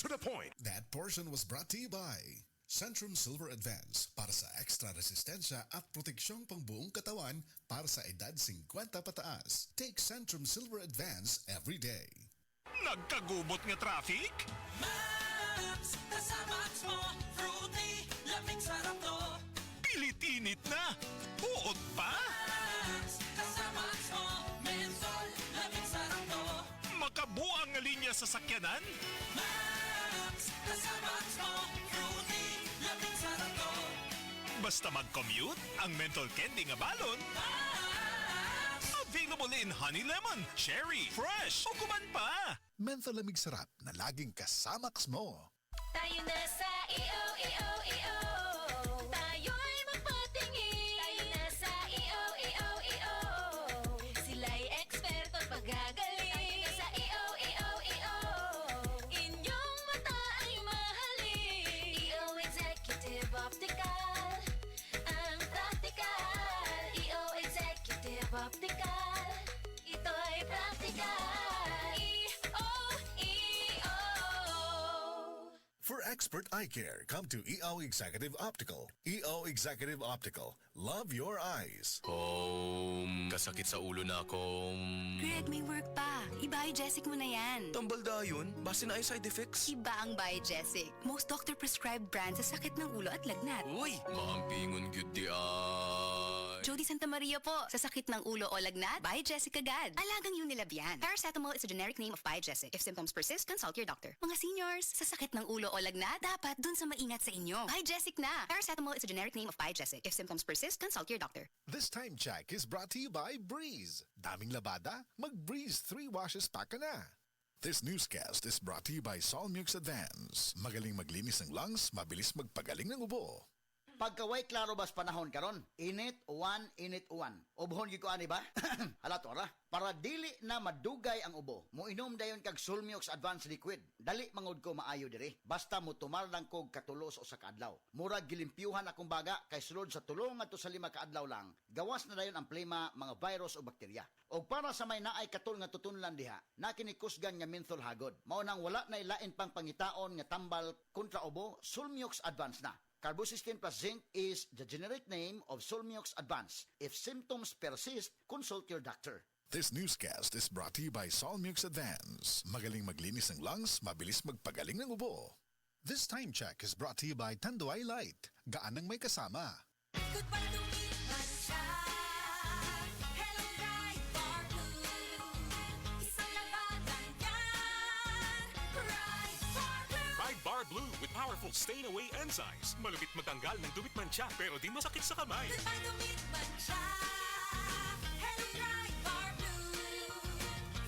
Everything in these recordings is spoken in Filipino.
to the point. That portion was brought to you by Centrum Silver Advance para sa extra resistensya at proteksyong pangbuong katawan para sa edad 50 pataas. Take Centrum Silver Advance every day. Nagkagubot nga traffic? Max, kasama mo, fruity, lamig sarap to. Pilit-init na! Buod pa! Max, kasama mo, menthol, lamig sarap to. Makabuang nga linya sa sakyanan? Max, kasama mo, fruity, lamig sarap to. Basta mag-commute, ang menthol candy nga balon, Max, available in honey lemon, cherry, fresh, o kuman pa! Menthol lamig sarap na laging kasamax mo. Tayo na sa EO. Tayo'y magpatingin. Tayo na sa EO. Sila'y eksperto at magagaling. Tayo na sa EO. Inyong mata ay mahalin. EO Executive Optical. Ang practical. EO Executive Optical. Ito'y practical. For expert eye care, come to EO Executive Optical. EO Executive Optical. Love your eyes. Kasakit sa ulo na akong... Greg, may work pa. I-Biogesic mo na yan. Tambal da yun? Base na ay side effects? Iba ang Biogesic. Most doctor-prescribed brand sa sakit ng ulo at lagnat. Uy! Maampingon gyud di ay... Jody Santa Maria po. Sa sakit ng ulo o lagnat, Biogesic agad. Alagang Unilab yan. Paracetamol is a generic name of Biogesic. If symptoms persist, consult your doctor. Mga seniors, sa sakit ng ulo o lagnat, dapat dun sa maingat sa inyo. Biogesic na. Paracetamol is a generic name of Biogesic. If symptoms persist, consult your doctor. This time check is brought to you by Breeze. Daming labada? Mag-Breeze 3 washes pa ka na. This newscast is brought to you by Solmux Advance. Magaling maglinis ng lungs, mabilis magpagaling ng ubo. Pagkaway klaro bas panahon karon, init uwan. Ubhon gyud ko ani ba? Hala tora, para dili na madugay ang ubo. Moinom dayon kag Solmux Advanced Liquid. Dali mangud ko maayo diri. Basta mo tumal lang kog katulos o sa kaadlaw. Murag gilimpyuhan akong baga kay sulod sa tulong ngadto sa 5 kaadlaw lang. Gawas na dayon ang plema, mga virus o bakterya. O para sa may naay katul nga tutunlan diha, na kinikusgan nga menthol hagod. Mao nang wala na ilain pang pangitaon nga tambal kontra ubo, Solmux Advanced na. Carbocysteine plus zinc is the generic name of Solmux Advance. If symptoms persist, consult your doctor. This newscast is brought to you by Solmux Advance. Magaling maglinis ng lungs, mabilis magpagaling ng ubo. This time check is brought to you by Tanduay Light. Gaan ng may kasama. goodbye to me, mancha. Hello, bright bar blue. Isang labanan yan. Bright bar blue. Pride Bar Blue with powerful stain-away enzymes. Malupit matanggal ng dumit mancha pero di masakit sa kamay. Goodbye to me, mancha. Hello, bright bar blue.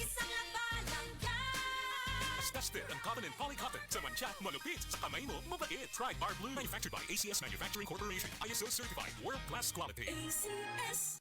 Isang labanan yan. As tested ang cotton and polycotton sa mancha, malupit sa kamay mo, mabait. Pride Bar Blue, manufactured by ACS Manufacturing Corporation. ISO certified, world-class quality. ACS.